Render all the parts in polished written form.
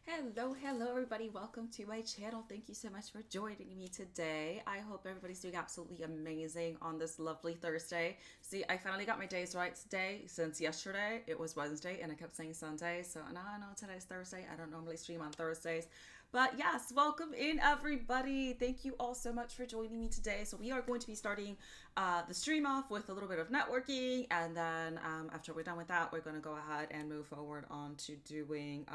Hello everybody. Welcome to my channel. Thank you so much for joining me today. I hope everybody's doing absolutely amazing on this lovely Thursday. See, I finally got my days right today since yesterday. It was Wednesday and I kept saying Sunday. So now I know today's Thursday. I don't normally stream on Thursdays. But yes, welcome in everybody. Thank you all so much for joining me today. So we are going to be starting the stream off with a little bit of networking. And then after we're done with that, we're going to go ahead and move forward on to doing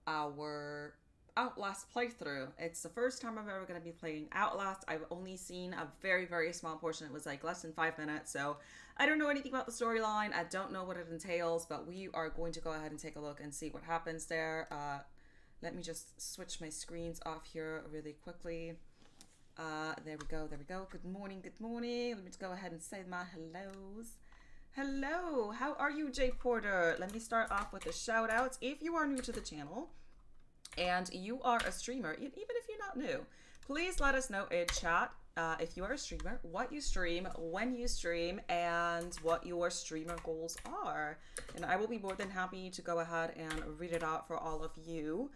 our Outlast playthrough. It's the first time I'm ever going to be playing Outlast. I've only seen a very, very small portion. It was like less than 5 minutes. So I don't know anything about the storyline. I don't know what it entails, but we are going to go ahead and take a look and see what happens there. Let me just switch my screens off here really quickly. There we go. There we go. Good morning. Good morning. Let me just go ahead and say my hellos. Hello, how are you, Jay Porter? Let me start off with the shout outs. If you are new to the channel and you are a streamer, even if you're not new, please let us know in chat if you are a streamer, what you stream, when you stream, and what your streamer goals are. And I will be more than happy to go ahead and read it out for all of you.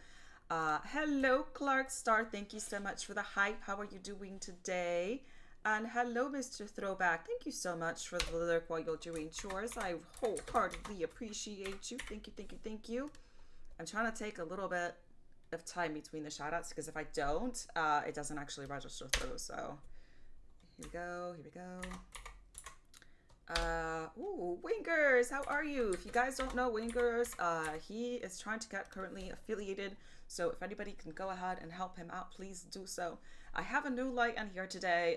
Hello, Clark Star. Thank you so much for the hype. How are you doing today? And hello, Mr. Throwback. Thank you so much for the lyric while you're doing chores. I wholeheartedly appreciate you. Thank you, thank you, thank you. I'm trying to take a little bit of time between the shoutouts because if I don't, it doesn't actually register through. So here we go, here we go. Ooh, Wingers, how are you? If you guys don't know Wingers, he is trying to get currently affiliated. So if anybody can go ahead and help him out, please do so. I have a new light on here today.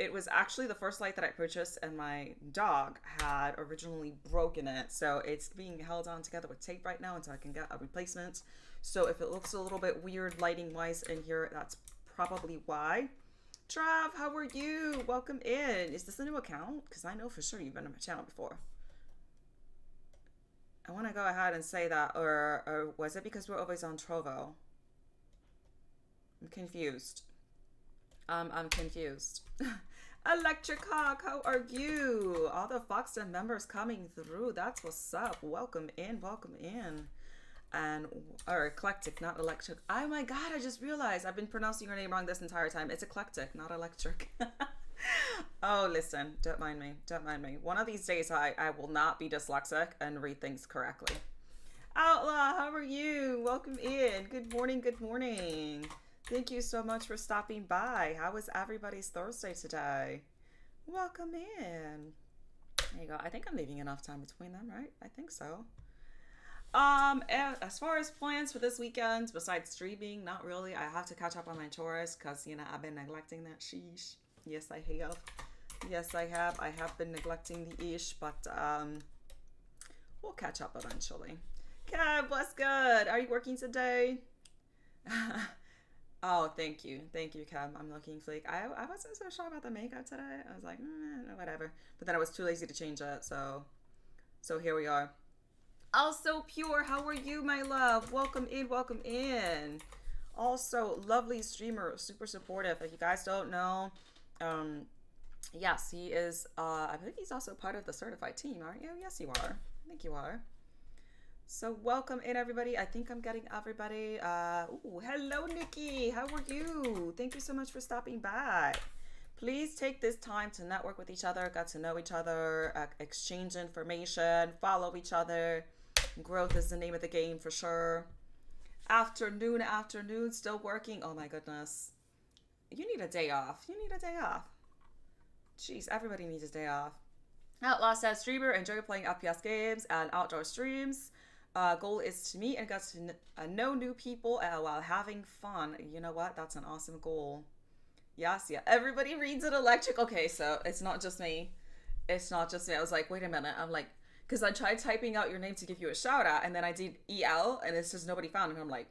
It was actually the first light that I purchased and my dog had originally broken it. So it's being held on together with tape right now until I can get a replacement. So if it looks a little bit weird lighting wise in here, that's probably why. Trav, how are you? Welcome in. Is this a new account? Because I know for sure you've been on my channel before. I want to go ahead and say that, or was it because we're always on Trovo? I'm confused. I'm confused. Electric Hawk, how are you? All the Foxton members coming through. That's what's up. Welcome in, welcome in. And, or eclectic, not electric. Oh my god, I just realized I've been pronouncing your name wrong this entire time. It's eclectic, not electric. Oh, listen, don't mind me. Don't mind me. One of these days, I will not be dyslexic and read things correctly. Outlaw, how are you? Welcome in. Good morning, good morning. Thank you so much for stopping by. How was everybody's Thursday today? Welcome in. There you go. I think I'm leaving enough time between them, right? I think so. As far as plans for this weekend, besides streaming, not really. I have to catch up on my chores because, you know, I've been neglecting that sheesh. Yes, I have. Yes, I have. I have been neglecting the ish, but, we'll catch up eventually. Kev, what's good? Are you working today? Oh, thank you. Thank you, Kev. I'm looking fleek. I wasn't so sure about the makeup today. I was like, whatever. But then I was too lazy to change it, so here we are. Also Pure, how are you, my love? Welcome in, welcome in. Also, lovely streamer, super supportive. If you guys don't know, yes, he is, I believe he's also part of the certified team, aren't you? Yes, you are. I think you are. So welcome in, everybody. I think I'm getting everybody. Ooh, hello, Nikki. How are you? Thank you so much for stopping by. Please take this time to network with each other, get to know each other, exchange information, follow each other. Growth is the name of the game for sure. Afternoon, still working. Oh my goodness. You need a day off. You need a day off. Jeez, everybody needs a day off. Outlast says streamer, enjoy playing FPS games and outdoor streams. Goal is to meet and get to know new people while having fun. You know what? That's an awesome goal. Yes, yeah. Everybody reads it electric. Okay, so it's not just me. It's not just me. I was like, wait a minute. I'm like, because I tried typing out your name to give you a shout out, and then I did EL, and it's just nobody found it. And I'm like,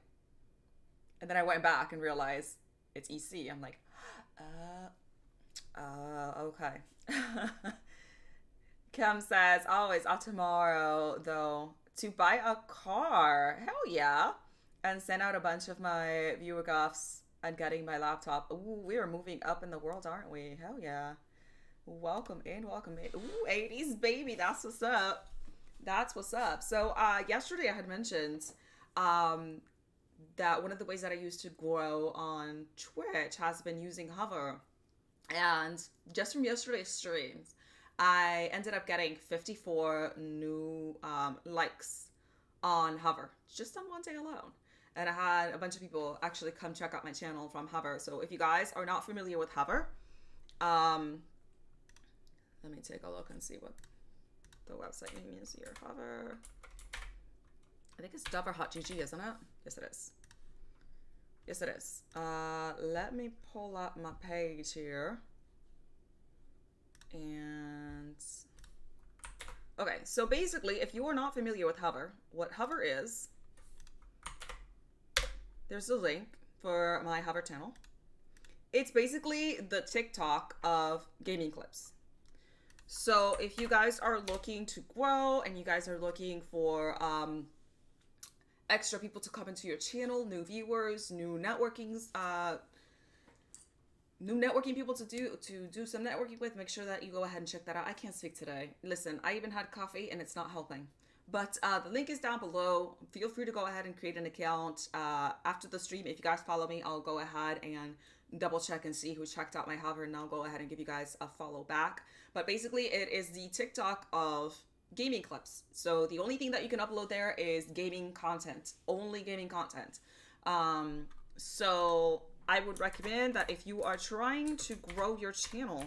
and then I went back and realized it's EC. I'm like, okay. Kim says, always off tomorrow, though, to buy a car. Hell yeah. And send out a bunch of my viewer gaffs and getting my laptop. Ooh, we are moving up in the world, aren't we? Hell yeah. Welcome in, welcome in. Ooh, 80s baby, that's what's up. That's what's up. So yesterday I had mentioned um, that one of the ways that I used to grow on Twitch has been using hover. And just from yesterday's streams, I ended up getting 54 new likes on hover just on one day alone. And I had a bunch of people actually come check out my channel from hover. So if you guys are not familiar with hover, let me take a look and see what the website name is here. Hover. I think it's Dover.gg, isn't it? Yes, it is. Yes, it is. Let me pull up my page here. And okay, so basically, if you are not familiar with hover, what hover is, there's a link for my hover channel. It's basically the TikTok of gaming clips. So if you guys are looking to grow and you guys are looking for extra people to come into your channel, new viewers, new networking people to do some networking with, make sure that you go ahead and check that out. I can't speak today. Listen, I even had coffee and it's not helping. But the link is down below. Feel free to go ahead and create an account. After the stream, if you guys follow me, I'll go ahead and double check and see who checked out my hover, and I'll go ahead and give you guys a follow back. But basically, it is the TikTok of gaming clips. So the only thing that you can upload there is gaming content, only gaming content. So I would recommend that if you are trying to grow your channel,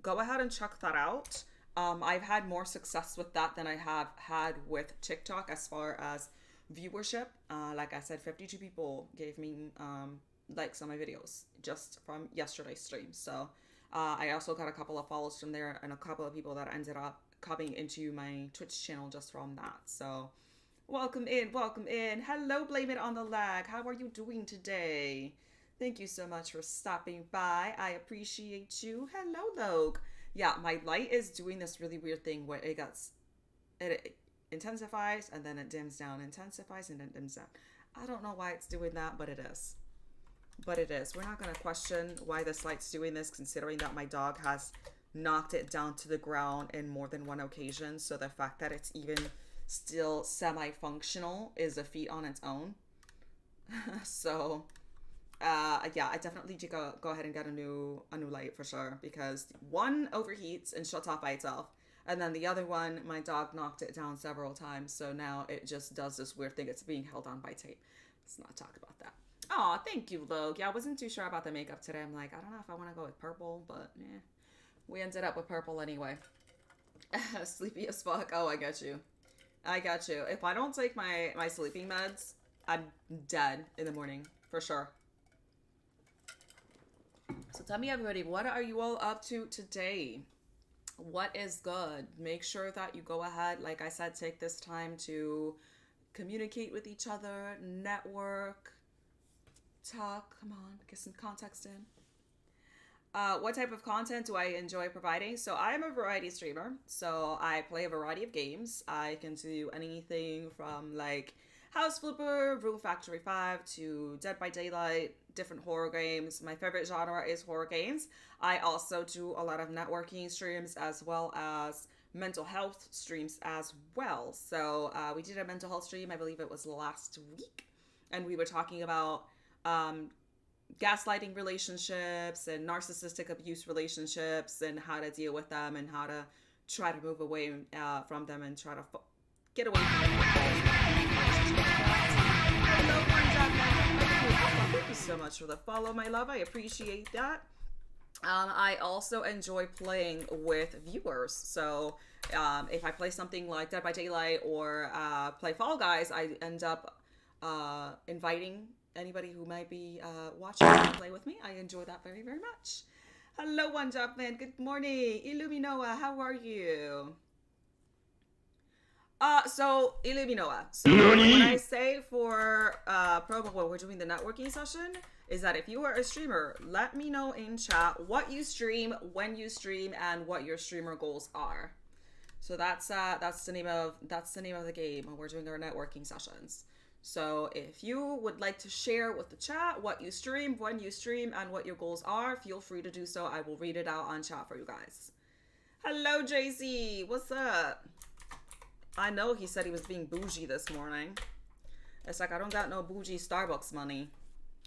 go ahead and check that out. I've had more success with that than I have had with TikTok as far as viewership. Like I said, 52 people gave me likes on my videos just from yesterday's stream. So I also got a couple of follows from there and a couple of people that ended up coming into my Twitch channel just from that. So welcome in, welcome in. Hello, Blame It on the Lag. How are you doing today? Thank you so much for stopping by. I appreciate you. Hello, Logue. Yeah, my light is doing this really weird thing where it intensifies and then it dims down, intensifies and then dims down. I don't know why it's doing that, but it is. But it is. We're not going to question why this light's doing this, considering that my dog has knocked it down to the ground in more than one occasion. So the fact that it's even still semi-functional is a feat on its own. So yeah, I definitely need to go ahead and get a new light for sure, because one overheats and shuts off by itself, and then the other one, my dog knocked it down several times, so now it just does this weird thing. It's being held on by tape. Let's not talk about that. Oh, thank you, Logue. Yeah, I wasn't too sure about the makeup today. I'm like, I don't know if I want to go with purple, but yeah, we ended up with purple anyway. Sleepy as fuck. Oh, I got you. I got you. If I don't take my sleeping meds, I'm dead in the morning for sure. So tell me, everybody, what are you all up to today? What is good? Make sure that you go ahead, like I said, take this time to communicate with each other, network, talk. Come on, get some context in. What type of content do I enjoy providing? So I'm a variety streamer. So I play a variety of games. I can do anything from like House Flipper, Rule Factory 5 to Dead by Daylight, different horror games. My favorite genre is horror games. I also do a lot of networking streams as well as mental health streams as well. So we did a mental health stream, I believe it was last week, and we were talking about gaslighting relationships and narcissistic abuse relationships and how to deal with them and how to try to move away from them and try to get away from them. Thank you so much for the follow, my love. I appreciate that. I also enjoy playing with viewers. So if I play something like Dead by Daylight or play Fall Guys, I end up inviting anybody who might be watching to play with me. I enjoy that very, very much. Hello, One Job Man. Good morning. Illuminoa, how are you? So Illuminoa. So what I say for promo when we're doing the networking session is that if you are a streamer, let me know in chat what you stream, when you stream, and what your streamer goals are. So that's the name of the game when we're doing our networking sessions. So if you would like to share with the chat what you stream, when you stream, and what your goals are, feel free to do so. I will read it out on chat for you guys. Hello, JC. What's up? I know he said he was being bougie this morning. It's like I don't got no bougie Starbucks money.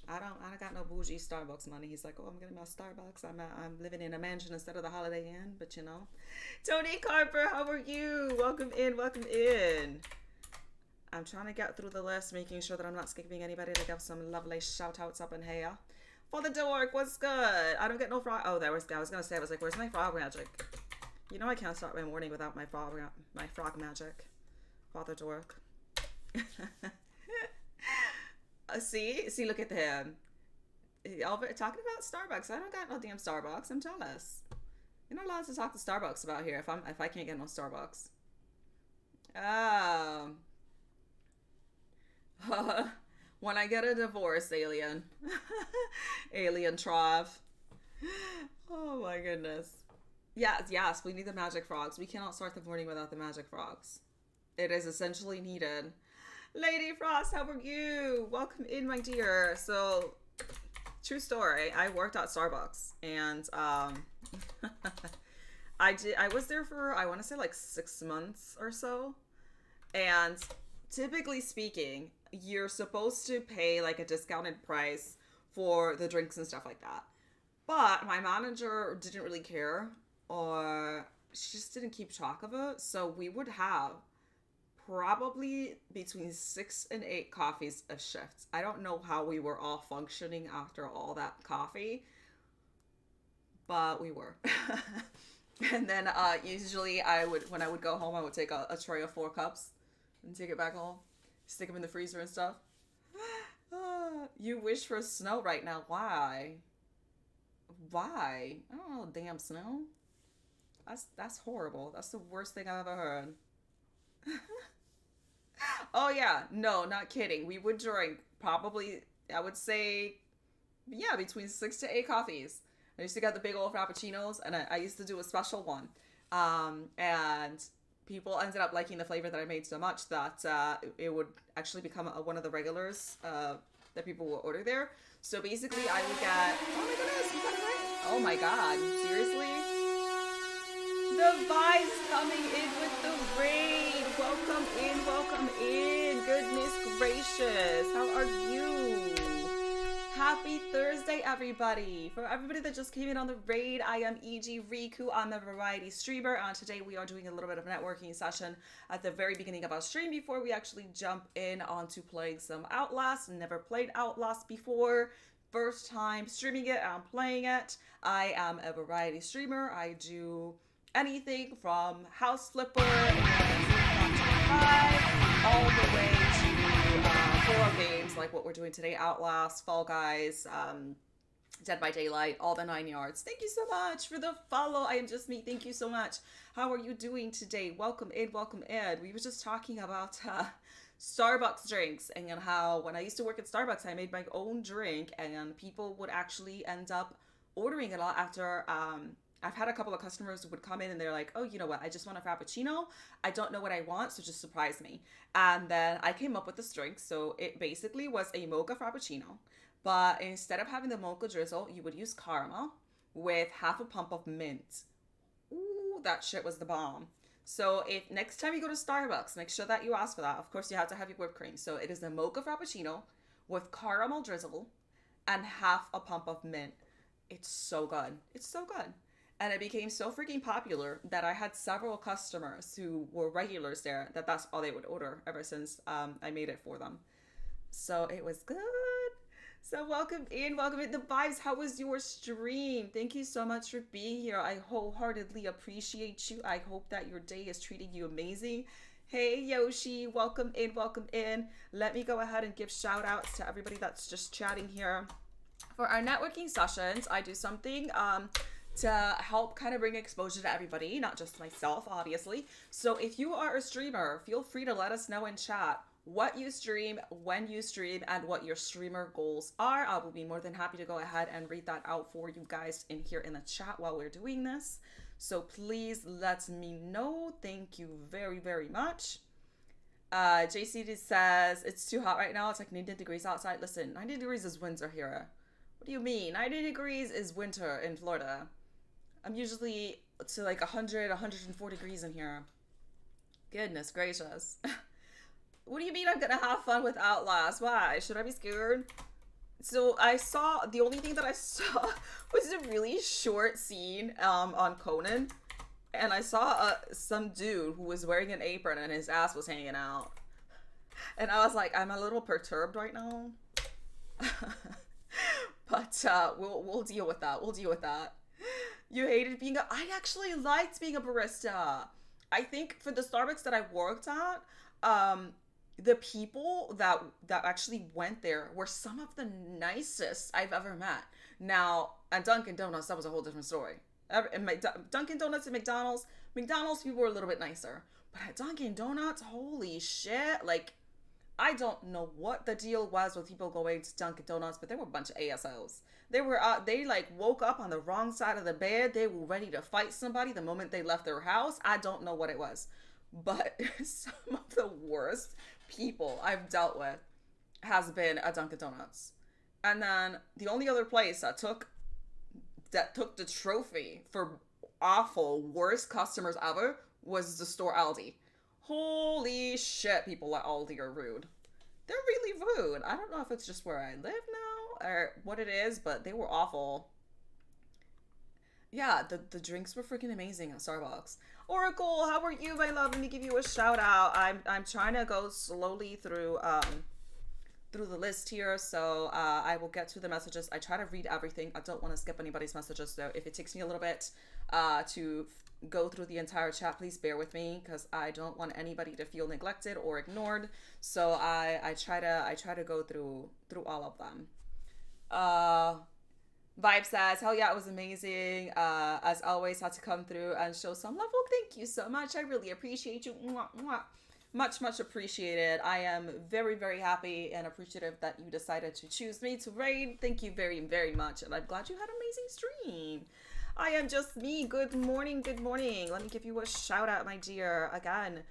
I don't got no bougie Starbucks money. He's like, oh, I'm getting my Starbucks. I'm living in a mansion instead of the Holiday Inn, but you know. Tony Carper, how are you? Welcome in, welcome in. I'm trying to get through the list, making sure that I'm not skipping anybody to give some lovely shout outs up in here. For the dork, what's good? I don't get no frog. Oh, I was gonna say, I was like, where's my frog magic? You know I can't start my morning without my frog magic. Father dork. See, look at him. Talking about Starbucks. I don't got no damn Starbucks. I'm jealous. You're not allowed to talk to Starbucks about here if I can't get no Starbucks. When I get a divorce, alien. Alien Trav. Oh my goodness. Yes, we need the magic frogs. We cannot start the morning without the magic frogs. It is essentially needed. Lady Frost, how are you? Welcome in, my dear. So, true story. I worked at Starbucks, and I was there for, I want to say, like 6 months or so. And typically speaking, you're supposed to pay like a discounted price for the drinks and stuff like that. But my manager didn't really care, or she just didn't keep track of it. So we would have probably between 6 and 8 coffees a shift. I don't know how we were all functioning after all that coffee, but we were. And then usually when I would go home, I would take a tray of 4 cups and take it back home, stick them in the freezer and stuff. You wish for snow right now. Why? I don't know, damn snow. That's horrible. That's the worst thing I've ever heard. Oh yeah, no, not kidding. We would drink probably, I would say, yeah, between 6 to 8 coffees. I used to get the big old frappuccinos, and I used to do a special one. And people ended up liking the flavor that I made so much that it would actually become one of the regulars that people will order there. So basically, I would get, oh my goodness, you got it right? Oh my god, seriously? The vibes coming in with the raid. Welcome in. Goodness gracious. How are you? Happy Thursday, everybody. For everybody that just came in on the raid, I am E.G. Riku. I'm a variety streamer, and today we are doing a little bit of a networking session at the very beginning of our stream before we actually jump in onto playing some Outlast. Never played Outlast before. First time streaming it and playing it. I am a variety streamer. I do anything from house flipper all the way to horror games like what we're doing today, Outlast, Fall Guys, Dead by Daylight, all the 9 yards. Thank you so much for the follow. I am just me. Thank you so much. How are you doing today? Welcome in. We were just talking about Starbucks drinks and how when I used to work at Starbucks, I made my own drink, and people would actually end up ordering it a lot after I've had a couple of customers who would come in and they're like, oh, you know what? I just want a Frappuccino. I don't know what I want, so just surprise me. And then I came up with this drink. So it basically was a mocha Frappuccino. But instead of having the mocha drizzle, you would use caramel with half a pump of mint. Ooh, that shit was the bomb. So if next time you go to Starbucks, make sure that you ask for that. Of course, you have to have your whipped cream. So it is the mocha Frappuccino with caramel drizzle and half a pump of mint. It's so good. It's so good. And it became so freaking popular that I had several customers who were regulars there that's all they would order ever since I made it for them. So it was good. So welcome in. The vibes. How was your stream? Thank you so much for being here. I wholeheartedly appreciate you. I hope that your day is treating you amazing. Hey Yoshi, welcome in. Let me go ahead and give shout outs to everybody that's just chatting here. For our networking sessions, I do something to help kind of bring exposure to everybody, not just myself, obviously. So if you are a streamer, feel free to let us know in chat what you stream, when you stream, and what your streamer goals are. I will be more than happy to go ahead and read that out for you guys in here in the chat while we're doing this. So please let me know. Thank you very, very much. JC says, it's too hot right now. It's like 90 degrees outside. Listen, 90 degrees is winter here. What do you mean? 90 degrees is winter in Florida. I'm usually to like 100, 104 degrees in here. Goodness gracious. What do you mean I'm gonna have fun with Outlast? Why? Should I be scared? So I saw, the only thing that I saw was a really short scene on Conan, and I saw some dude who was wearing an apron and his ass was hanging out, and I was like, I'm a little perturbed right now. But we'll deal with that. We'll deal with that. You hated being a. I actually liked being a barista. I think for the Starbucks that I worked at, the people that actually went there were some of the nicest I've ever met. Now at Dunkin' Donuts, that was a whole different story. Dunkin' Donuts and McDonald's people were a little bit nicer, but at Dunkin' Donuts, holy shit! Like, I don't know what the deal was with people going to Dunkin' Donuts, but they were a bunch of ASOs. They were they like woke up on the wrong side of the bed. They were ready to fight somebody the moment they left their house. I don't know what it was, but some of the worst people I've dealt with has been at Dunkin' Donuts. And then the only other place that took the trophy for awful worst customers ever was the store Aldi. Holy shit, people at Aldi are rude. They're really rude. I don't know if it's just where I live now or what it is, but they were awful. Yeah, the drinks were freaking amazing at Starbucks. Oracle, how are you, my love? Let me give you a shout out. I'm trying to go slowly through the list here, so I will get to the messages. I try to read everything. I don't want to skip anybody's messages, so if it takes me a little bit to go through the entire chat, please bear with me because I don't want anybody to feel neglected or ignored. So I try to go through all of them. Vibe says, hell yeah, it was amazing. As always, had to come through and show some love. Well, thank you so much. I really appreciate you. Mwah, mwah. Much appreciated. I am very, very happy and appreciative that you decided to choose me to raid. Thank you very, very much. And I'm glad you had an amazing stream. I am just me. Good morning. Good morning. Let me give you a shout out, my dear. Again,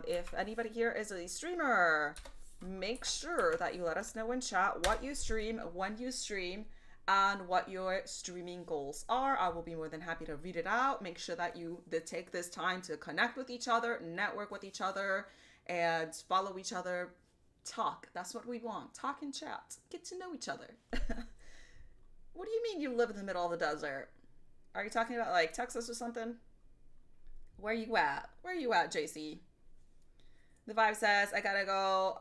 if anybody here is a streamer, make sure that you let us know in chat what you stream, when you stream, and what your streaming goals are. I will be more than happy to read it out. Make sure that you take this time to connect with each other, network with each other, and follow each other. Talk. That's what we want. Talk and chat. Get to know each other. What do you mean you live in the middle of the desert? Are you talking about like Texas or something? Where you at? Where you at, JC? The vibe says, I gotta go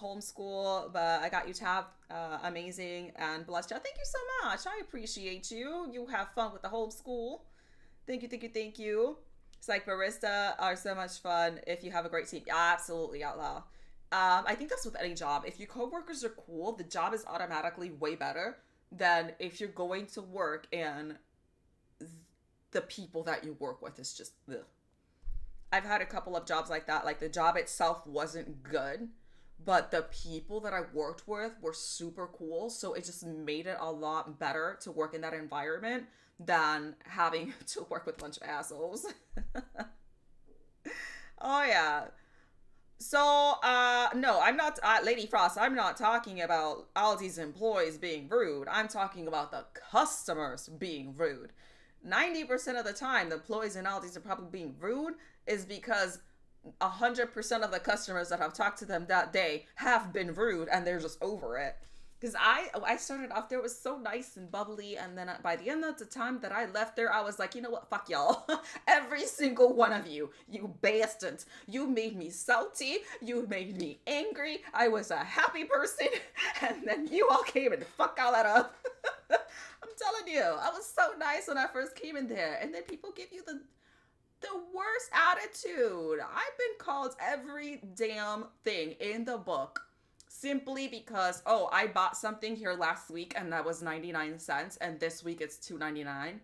homeschool, but I got you tabbed. Amazing and blessed you. Thank you so much. I appreciate you. You have fun with the homeschool. Thank you, thank you, thank you. It's like barista are so much fun if you have a great team. Absolutely, Outlaw. I think that's with any job. If your coworkers are cool, the job is automatically way better than if you're going to work and the people that you work with is just ugh. I've had a couple of jobs like that. Like the job itself wasn't good, but the people that I worked with were super cool. So it just made it a lot better to work in that environment than having to work with a bunch of assholes. Oh yeah. So, no, I'm not, Lady Frost, I'm not talking about Aldi's employees being rude. I'm talking about the customers being rude. 90% of the time, the employees in Aldi's are probably being rude is because 100% of the customers that have talked to them that day have been rude and they're just over it. Because I started off there, it was so nice and bubbly, and then by the end of the time that I left there, I was like, you know what, fuck y'all. Every single one of you, you bastards. You made me salty, you made me angry, I was a happy person, and then you all came and fuck all that up. I'm telling you, I was so nice when I first came in there, and then people give you the worst attitude. I've been called every damn thing in the book. Simply because, oh, I bought something here last week and that was 99 cents and this week it's $2.99.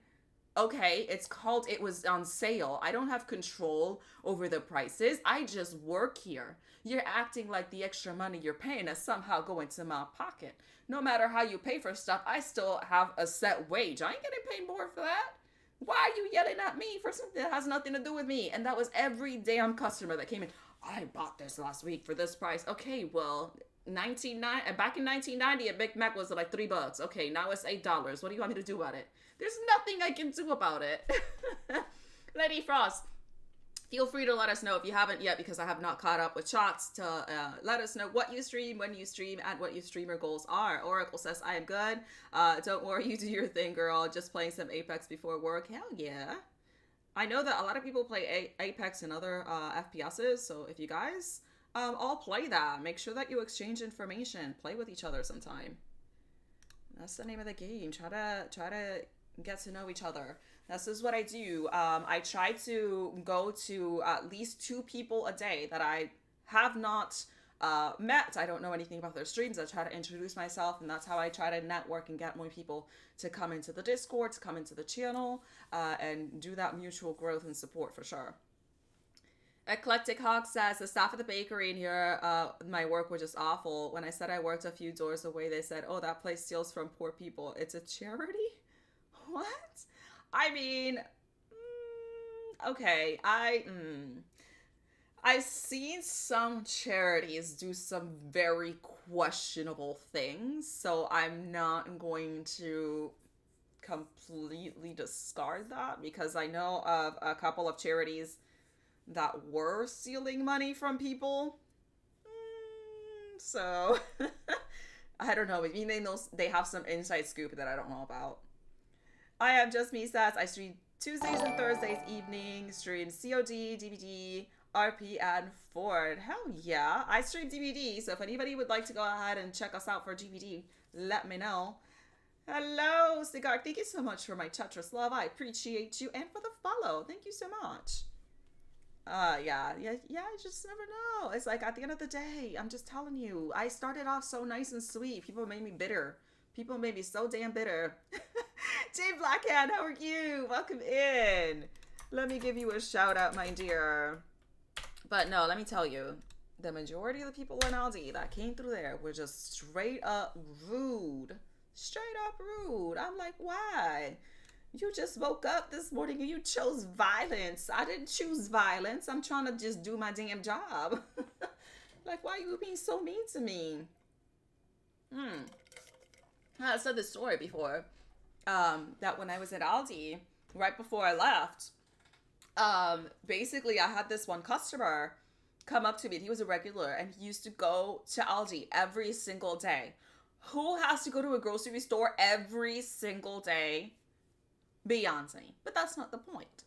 Okay, it's called it was on sale. I don't have control over the prices. I just work here. You're acting like the extra money you're paying is somehow going to my pocket. No matter how you pay for stuff, I still have a set wage. I ain't getting paid more for that. Why are you yelling at me for something that has nothing to do with me? And that was every damn customer that came in. I bought this last week for this price. Okay, well, back in 1990, a Big Mac was like $3. Okay, now it's $8. What do you want me to do about it? There's nothing I can do about it. Lady Frost, Feel free to let us know if you haven't yet, because I have not caught up with shots, to let us know what you stream, when you stream, and what your streamer goals are. Oracle says, I am good. Don't worry, you do your thing, girl. Just playing some Apex before work. Hell yeah. I know that a lot of people play Apex and other FPSs, so if you guys all play that, make sure that you exchange information. Play with each other sometime. That's the name of the game. Try to get to know each other. This is what I do. I try to go to at least 2 people a day that I have not met. I don't know anything about their streams. I try to introduce myself, and that's how I try to network and get more people to come into the Discord, to come into the channel, and do that mutual growth and support for sure. Eclectic Hawk says, the staff at the bakery in here, my work was just awful. When I said I worked a few doors away, they said, oh, that place steals from poor people. It's a charity? What? I mean, okay, I've seen some charities do some very questionable things, so I'm not going to completely discard that, because I know of a couple of charities that were stealing money from people. So I don't know. Maybe they have some inside scoop that I don't know about. I am just me says, I stream Tuesdays and Thursdays evening, stream COD, DVD, RP, and Ford. Hell yeah. I stream DVD, so if anybody would like to go ahead and check us out for DVD, let me know. Hello, Cigar. Thank you so much for my Tetris love. I appreciate you, and for the follow. Thank you so much. Yeah, I just never know. It's like, at the end of the day, I'm just telling you, I started off so nice and sweet. People made me bitter. People made me so damn bitter. Jay Blackhand, how are you? Welcome in. Let me give you a shout out, my dear. But no, let me tell you, the majority of the people in Aldi that came through there were just straight up rude. Straight up rude. I'm like, why? You just woke up this morning and you chose violence. I didn't choose violence. I'm trying to just do my damn job. Like, why are you being so mean to me? I said this story before. That when I was at Aldi, right before I left, basically I had this one customer come up to me. He was a regular, and he used to go to Aldi every single day. Who has to go to a grocery store every single day? Beyonce. But that's not the point.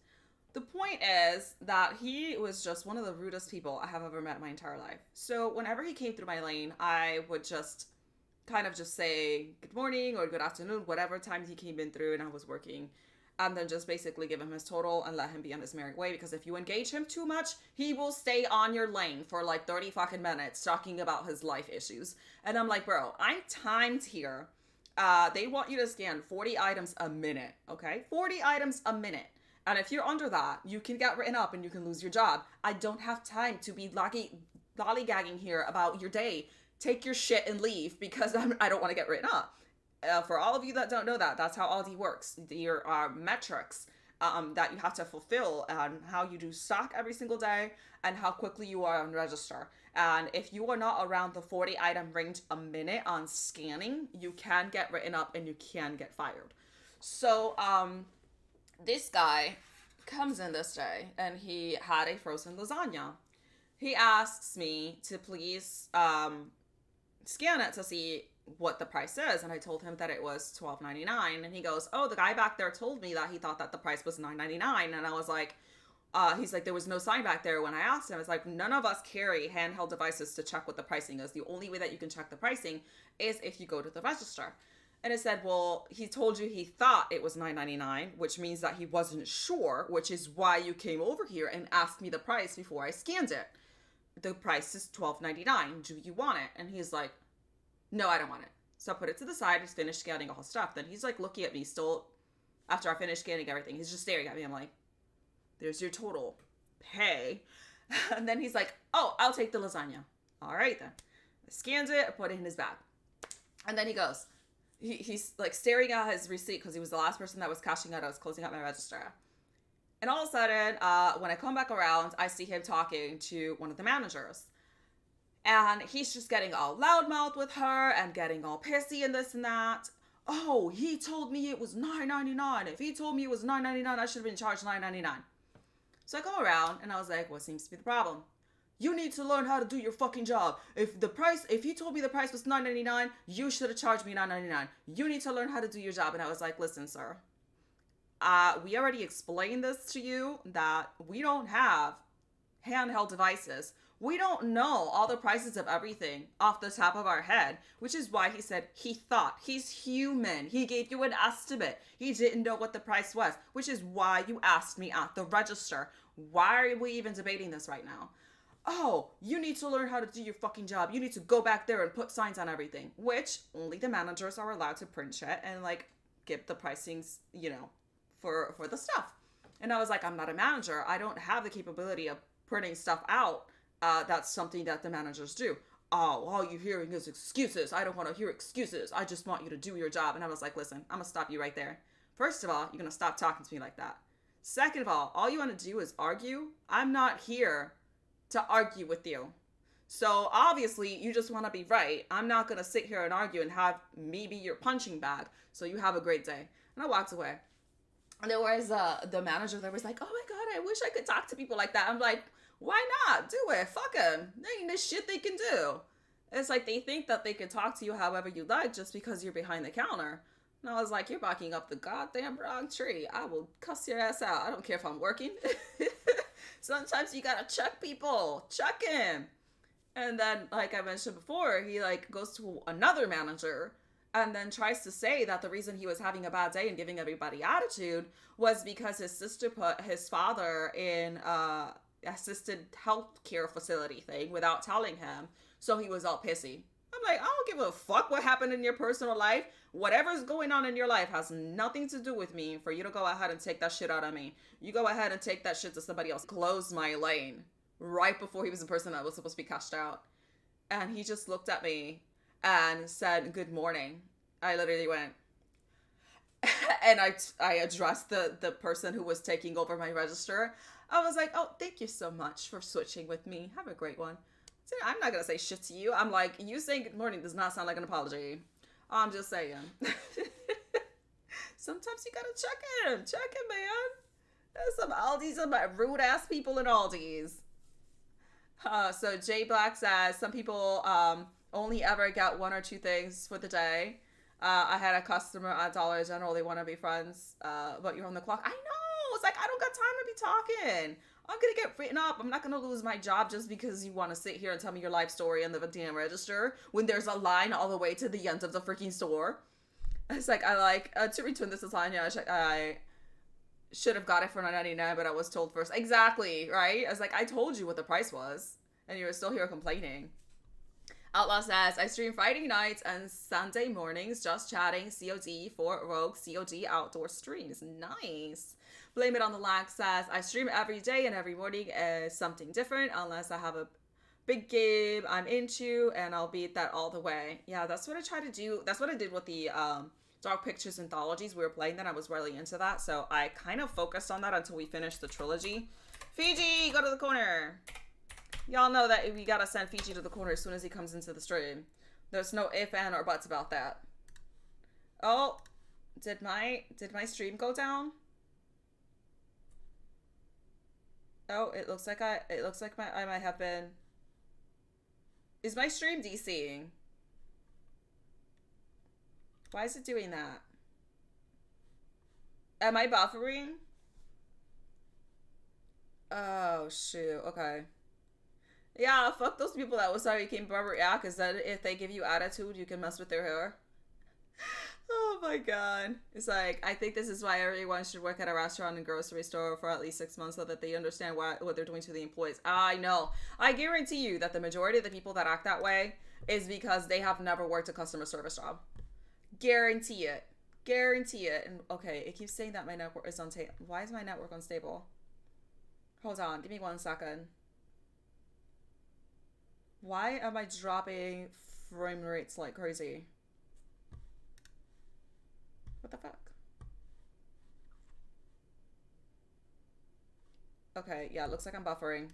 The point is that he was just one of the rudest people I have ever met in my entire life. So whenever he came through my lane, I would just kind of just say good morning or good afternoon, whatever time he came in through and I was working, and then just basically give him his total and let him be on his merry way, because if you engage him too much, he will stay on your lane for like 30 fucking minutes talking about his life issues. And I'm like, bro, I'm timed here. They want you to scan 40 items a minute, okay? 40 items a minute. And if you're under that, you can get written up and you can lose your job. I don't have time to be lollygagging here about your day. Take your shit and leave, because I don't want to get written up. For all of you that don't know that, that's how Aldi works. Your metrics that you have to fulfill, and how you do stock every single day, and how quickly you are on register. And if you are not around the 40 item range a minute on scanning, you can get written up and you can get fired. So this guy comes in this day, and he had a frozen lasagna. He asks me to please scan it to see what the price is, and I told him that it was $12.99, and he goes, oh, the guy back there told me that he thought that the price was $9.99, and I was like, he's like, there was no sign back there when I asked him. It's like, none of us carry handheld devices to check what the pricing is. The only way that you can check the pricing is if you go to the register. And it said, well, he told you he thought it was $9.99, which means that he wasn't sure, which is why you came over here and asked me the price before I scanned it. The price is $12.99. Do you want it? And he's like, no, I don't want it. So I put it to the side. He's finished scanning all his stuff. Then he's like looking at me still after I finished scanning everything. He's just staring at me. I'm like, there's your total. Pay. And then he's like, oh, I'll take the lasagna. All right, then. I scanned it. I put it in his bag. And then he goes, he's like staring at his receipt because he was the last person that was cashing out. I was closing out my register. And all of a sudden, when I come back around, I see him talking to one of the managers. And he's just getting all loudmouth with her and getting all pissy and this and that. Oh, he told me it was $9.99. If he told me it was $9.99, I should have been charged $9.99. So I go around and I was like, what seems to be the problem? You need to learn how to do your fucking job. If you told me the price was $9.99, you should have charged me $9.99. You need to learn how to do your job. And I was like, listen, sir, we already explained this to you that we don't have handheld devices. We don't know all the prices of everything off the top of our head, which is why he said he thought. He's human. He gave you an estimate. He didn't know what the price was, which is why you asked me at the register. Why are we even debating this right now? Oh, you need to learn how to do your fucking job. You need to go back there and put signs on everything, which only the managers are allowed to print shit and like give the pricings, for the stuff. And I was like, I'm not a manager. I don't have the capability of printing stuff out. That's something that the managers do. Oh, all you're hearing is excuses. I don't want to hear excuses. I just want you to do your job. And I was like, listen, I'm going to stop you right there. First of all, you're going to stop talking to me like that. Second of all you want to do is argue. I'm not here to argue with you. So obviously you just want to be right. I'm not going to sit here and argue and have me be your punching bag. So you have a great day. And I walked away. And there was the manager that was like, oh my God, I wish I could talk to people like that. I'm like, why not? Do it. Fuck them. There ain't this shit they can do. It's like they think that they can talk to you however you like just because you're behind the counter. And I was like, you're barking up the goddamn wrong tree. I will cuss your ass out. I don't care if I'm working. Sometimes you gotta check people. Check him. And then, like I mentioned before, he like goes to another manager and then tries to say that the reason he was having a bad day and giving everybody attitude was because his sister put his father in assisted health care facility thing without telling him. So he was all pissy. I'm like, I don't give a fuck what happened in your personal life. Whatever's going on in your life has nothing to do with me for you to go ahead and take that shit out of me. You go ahead and take that shit to somebody else. Close my lane right before he was the person that was supposed to be cashed out. And he just looked at me and said, good morning. I literally went, and I addressed the person who was taking over my register. I was like, oh, thank you so much for switching with me. Have a great one. So I'm not going to say shit to you. I'm like, you saying good morning does not sound like an apology. I'm just saying. Sometimes you got to check in, man. There's some rude ass people in Aldi's. So Jay Black says, some people only ever get one or two things for the day. I had a customer at Dollar General. They want to be friends, but you're on the clock. I know. It's like, I don't got time to be talking. I'm going to get written up. I'm not going to lose my job just because you want to sit here and tell me your life story and the damn register when there's a line all the way to the end of the freaking store. It's like, to retwin this lasagna, I should have got it for $9.99, but I was told first. Exactly, right? I was like, I told you what the price was, and you were still here complaining. Outlast says, I stream Friday nights and Sunday mornings, just chatting, COD for Rogue COD outdoor streams. Nice. Blame It on the Lag says, I stream every day and every morning is something different unless I have a big game I'm into, and I'll beat that all the way. Yeah, that's what I try to do. That's what I did with the Dark Pictures anthologies. We were playing that. I was really into that, so I kind of focused on that until we finished the trilogy. Fiji, go to the corner. Y'all know that we gotta send Fiji to the corner as soon as he comes into the stream. There's no if, and, or buts about that. Oh, did my stream go down? Oh, it looks like I might have been. Is my stream DCing? Why is it doing that? Am I buffering? Oh shoot. Okay. Yeah, fuck those people that was sorry you came barber. Yeah, because then if they give you attitude, you can mess with their hair. Oh my god. It's like, I think this is why everyone should work at a restaurant and grocery store for at least 6 months so that they understand what they're doing to the employees. I know. I guarantee you that the majority of the people that act that way is because they have never worked a customer service job. Guarantee it. Guarantee it. And okay, it keeps saying that my network is unstable. Why is my network unstable? Hold on. Give me 1 second. Why am I dropping frame rates like crazy? What the fuck? Okay, yeah, it looks like I'm buffering.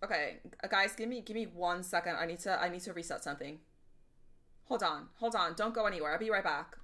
Okay, guys, give me 1 second. I need to reset something. Hold on. Don't go anywhere. I'll be right back.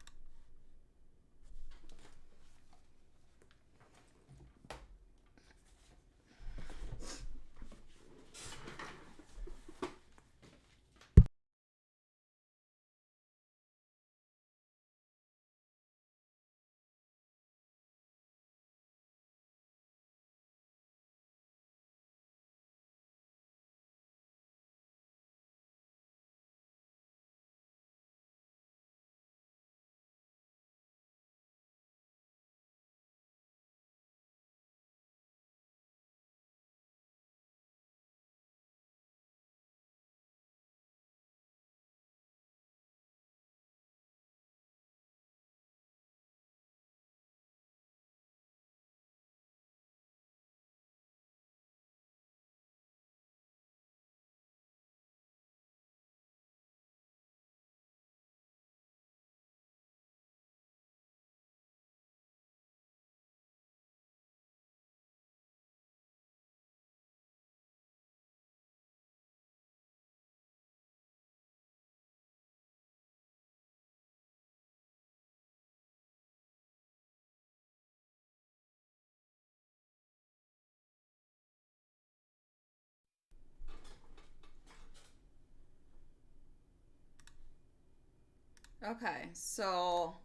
Okay, so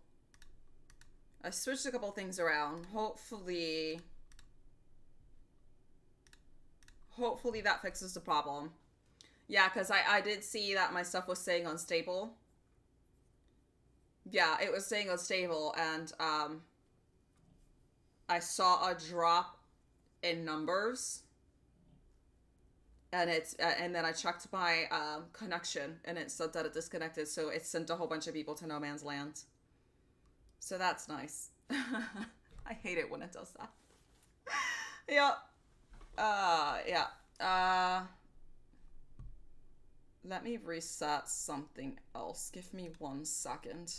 I switched a couple things around. Hopefully that fixes the problem. Yeah, because I did see that my stuff was saying unstable. Yeah, it was saying unstable, and I saw a drop in numbers, and then I checked my connection, and it said that it disconnected, so it sent a whole bunch of people to no man's land. So that's nice. I hate it when it does that. Yeah. Yeah. Let me reset something else. Give me 1 second.